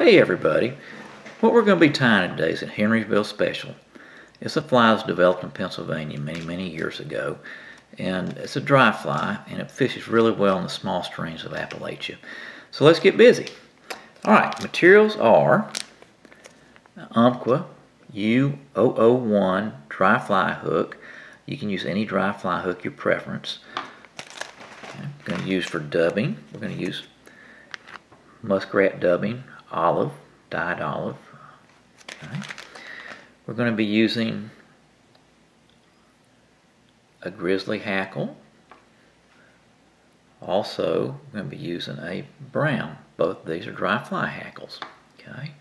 Hey everybody, what we're going to be tying today is a Henryville Special. It's a fly that was developed in Pennsylvania many years ago, and it's a dry fly and it fishes really well in the small streams of Appalachia. So let's get busy. Alright, materials are Umpqua U001 dry fly hook. You can use any dry fly hook, your preference. Okay, we're going to use for dubbing. We're going to use muskrat dubbing, olive, dyed olive. Okay. We're going to be using a grizzly hackle. Also, we're going to be using a brown. Both of these are dry fly hackles. Okay.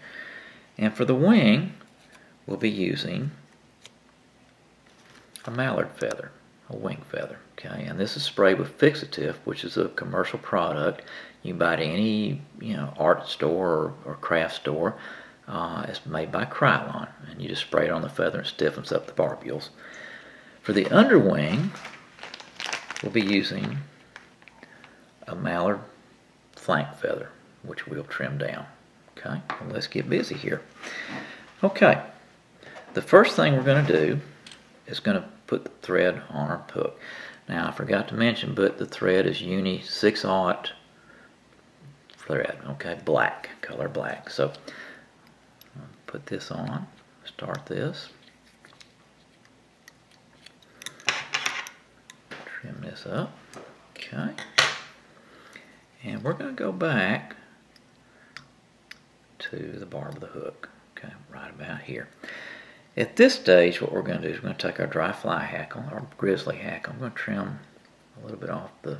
And for the wing, we'll be using a mallard feather, a wing feather. Okay. And this is sprayed with fixative, which is a commercial product. You can buy it at any art store or craft store. It's made by Krylon, and you just spray it on the feather and it stiffens up the barbules. For the underwing, we'll be using a mallard flank feather, which we'll trim down. Okay, well, let's get busy here. Okay, the first thing we're going to do is going to put the thread on our hook. Now I forgot to mention, but the thread is uni 6/0 thread. Okay, black, color black. So I'll put this on, start this, trim this up. Okay, and we're going to go back to the barb of the hook. Okay, right about here. At this stage, what we're going to do is we're going to take our dry fly hackle, our grizzly hackle. I'm going to trim a little bit off the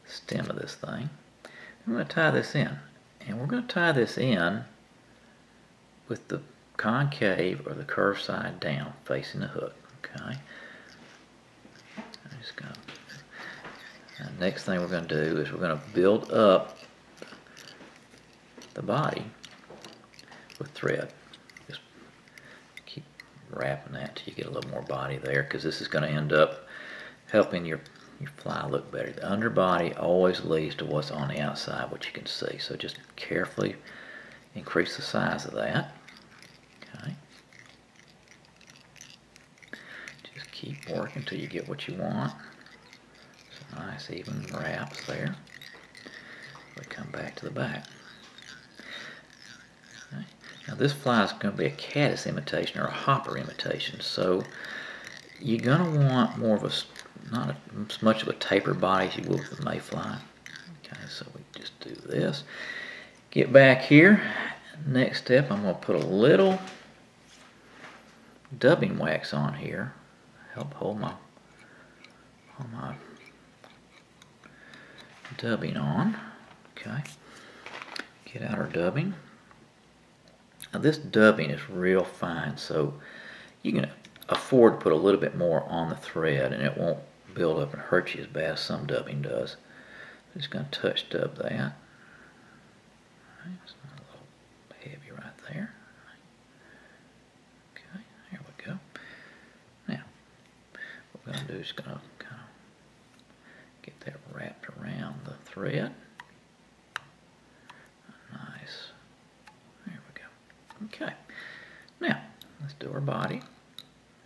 stem of this thing. I'm going to tie this in, and we're going to tie this in with the concave or the curved side down, facing the hook. Okay. I'm just going to. Next thing we're going to do is we're going to build up the body with thread. Just keep wrapping that till you get a little more body there, because this is going to end up helping your fly look better. The underbody always leads to what's on the outside, what you can see. So just carefully increase the size of that. Okay. Just keep working until you get what you want. Some nice even wraps there. We come back to the back. Okay. Now this fly is going to be a caddis imitation or a hopper imitation. So you're going to want more of a not as much of a taper body as you will with the mayfly. Okay, so we just do this. Get back here. Next step, I'm going to put a little dubbing wax on here. Help hold my dubbing on. Okay. Get out our dubbing. Now this dubbing is real fine, so you can afford to put a little bit more on the thread and it won't build up and hurt you as bad as some dubbing does. I'm just going to touch dub that. Right, it's a little heavy right there. Okay, here we go. Now, what we're going to do is going to kind of get that wrapped around the thread. Nice. There we go. Okay. Now, let's do our body.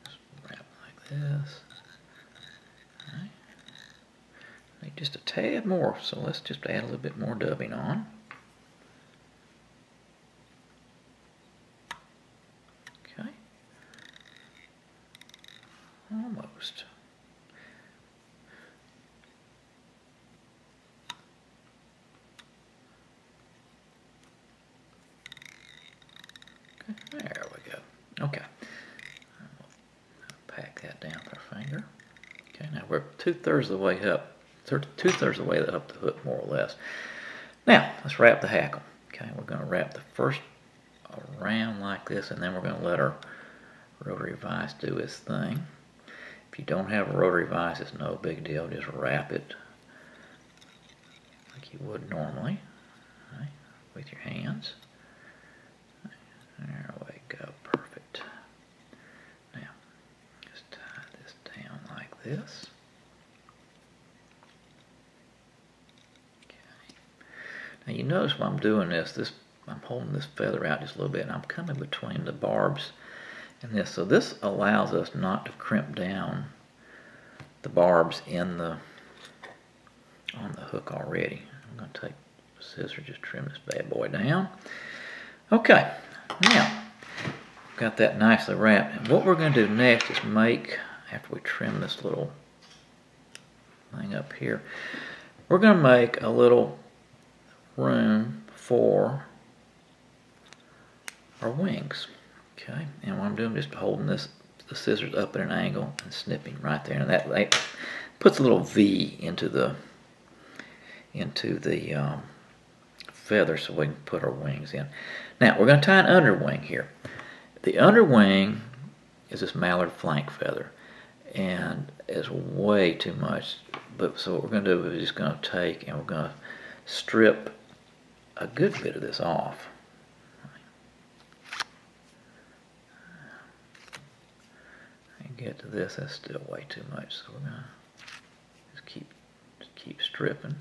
Just wrap like this. Need just a tad more, so let's just add a little bit more dubbing on. Okay. Almost. Okay, there we go. Okay. We'll pack that down with our finger. Okay, now we're 2/3 of the way up. 2/3 of the way up the hook, more or less. Now, let's wrap the hackle. Okay, we're going to wrap the first around like this, and then we're going to let our rotary vise do its thing. If you don't have a rotary vise, it's no big deal. Just wrap it like you would normally, right, with your hands. There we go, perfect. Now, just tie this down like this. Now you notice when I'm doing this, I'm holding this feather out just a little bit, and I'm coming between the barbs and this. So this allows us not to crimp down the barbs on the hook already. I'm going to take the scissors, just trim this bad boy down. Okay, now got that nicely wrapped. And what we're going to do next is make, after we trim this little thing up here, we're going to make a little room for our wings. Okay, and what I'm doing is just holding the scissors up at an angle and snipping right there, and that puts a little V into the feather so we can put our wings in. Now we're going to tie an underwing here. The underwing is this mallard flank feather, and it's way too much. But so what we're going to do is just going to take and we're going to strip a good bit of this off. And get to this, that's still way too much. So we're going to just keep stripping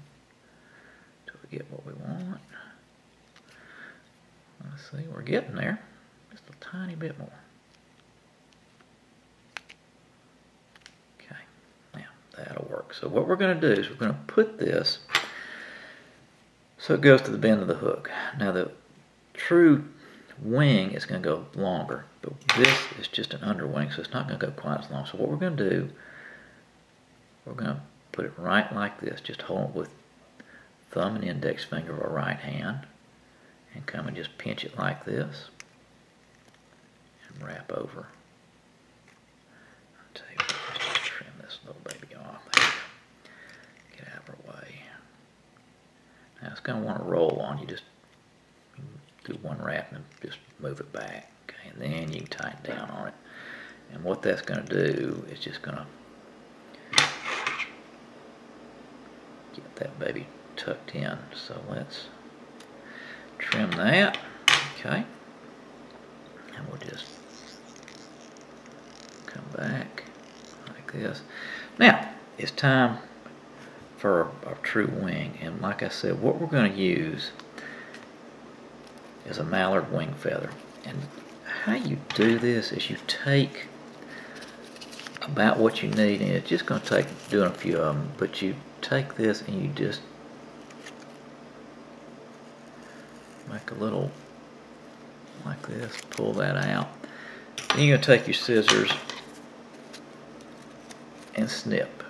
until we get what we want. Let's see, we're getting there. Just a tiny bit more. Okay, now that'll work. So what we're going to do is we're going to put this so it goes to the bend of the hook. Now the true wing is going to go longer, but this is just an underwing, so it's not going to go quite as long. So what we're going to do, we're going to put it right like this, just hold it with thumb and index finger of our right hand, and come and just pinch it like this, and wrap over. I'll tell you what, let's just trim this little baby off. Get out of our way. Now it's going to want to roll on. You just do one wrap and just move it back. Okay, and then you can tighten down on it. And what that's going to do is just going to get that baby tucked in. So let's trim that. Okay, and we'll just come back like this. Now it's time for our true wing, and like I said, what we're going to use is a mallard wing feather. And how you do this is you take about what you need, and it's just going to take doing a few of them, but you take this and you just make a little like this, pull that out. Then you're going to take your scissors and snip.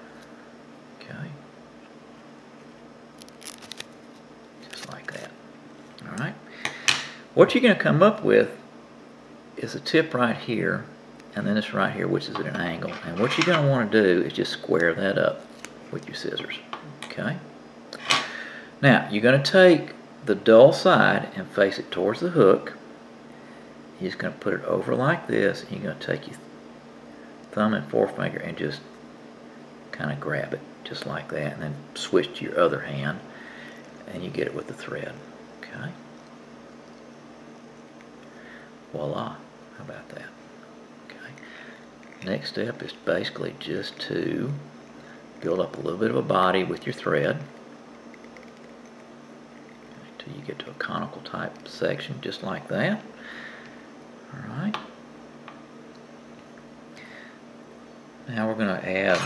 Okay, just like that. Alright, what you're going to come up with is a tip right here, and then this right here, which is at an angle. And what you're going to want to do is just square that up with your scissors. Okay, now you're going to take the dull side and face it towards the hook. You're just going to put it over like this, and you're going to take your thumb and forefinger and just kind of grab it just like that, and then switch to your other hand and you get it with the thread. Okay, voila, how about that? Okay, next step is basically just to build up a little bit of a body with your thread until you get to a conical type section just like that. Alright, now we're going to add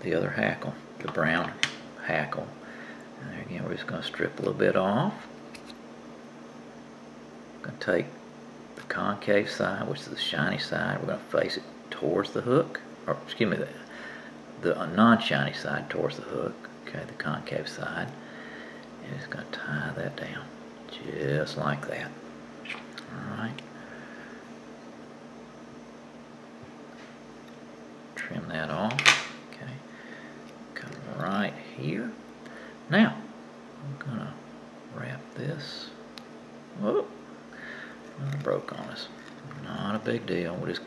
the other hackle, the brown hackle. And there again, we're just going to strip a little bit off. We're going to take the concave side, which is the shiny side, we're going to face it towards the hook, or excuse me, the non-shiny side towards the hook. Okay, the concave side, and it's going to tie that down just like that. Alright, trim that off. Okay, come right here. Now I'm going to wrap this. Whoa, it broke on us. Not a big deal. We'll just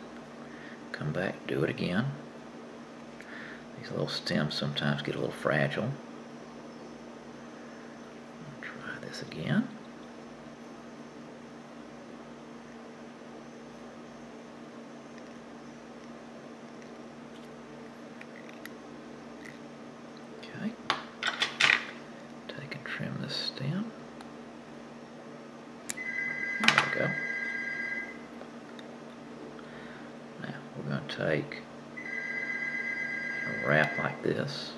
come back, do it again. These little stems sometimes get a little fragile. Try this again. Okay. Take and trim this stem. we go. Now we're going to take a wrap like this.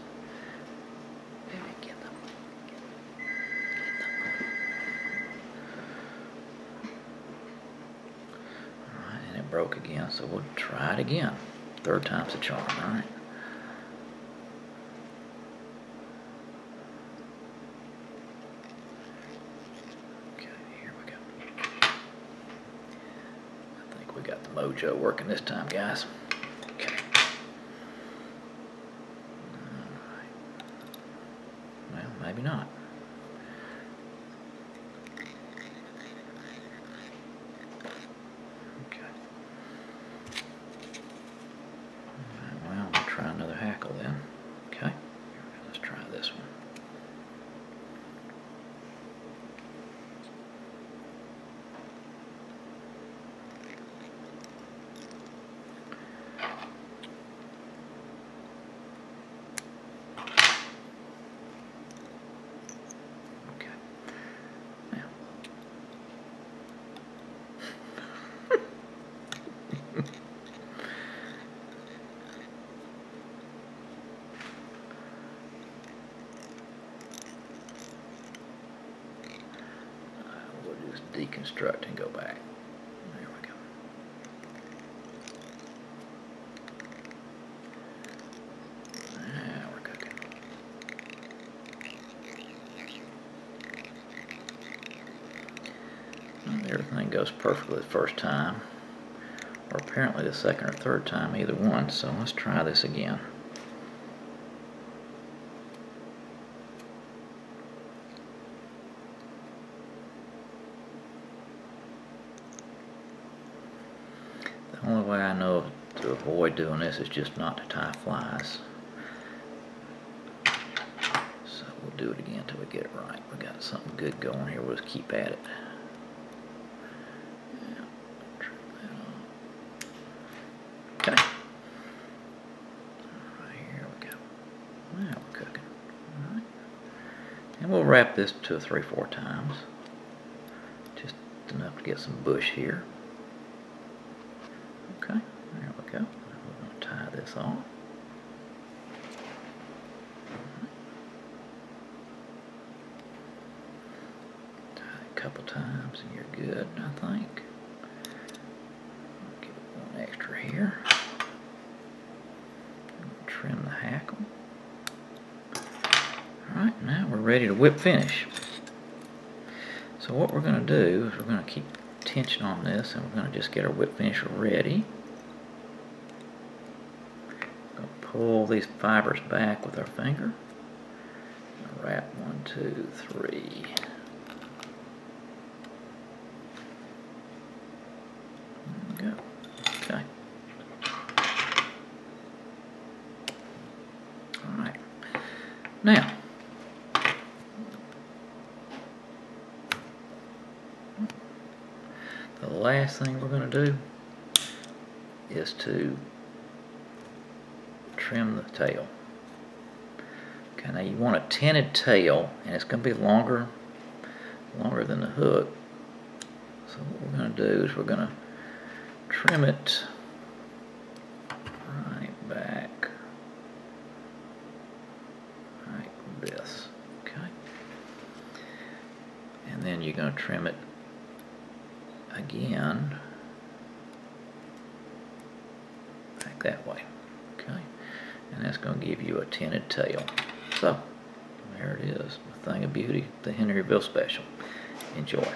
Alright, and it broke again, so we'll try it again. Third time's a charm, alright? We got the mojo working this time, guys. Okay. Alright. Well, maybe not. Okay. Alright, well, we'll try another hackle then. Okay. Let's try this one. Deconstruct and go back. There we go. Now we're cooking. Well, everything goes perfectly the first time, or apparently the second or third time, either one. So let's try this again. The only way I know to avoid doing this is just not to tie flies. So we'll do it again until we get it right. We got something good going here. We'll just keep at it. Yeah, trim that off. Okay. Alright, here we go. Now we're cooking. Alright. And we'll wrap this 2 or 3 or 4 times. Just enough to get some bush here. Okay, there we go. We're going to tie this off. Tie it a couple times and you're good, I think. Give it one extra here. Trim the hackle. Alright, now we're ready to whip finish. So what we're going to do is we're going to keep tension on this, and we're going to just get our whip finisher ready. We're going to pull these fibers back with our finger. Wrap 1, 2, 3. There we go. Okay. All right. Now, the last thing we're going to do is to trim the tail. Okay, now you want a tinted tail, and it's going to be longer than the hook. So what we're going to do is we're going to trim it right back, like this. Okay, and then you're going to trim it again, like that way. Okay, and that's going to give you a tinted tail. So there it is, a thing of beauty, the Henryville Special. Enjoy.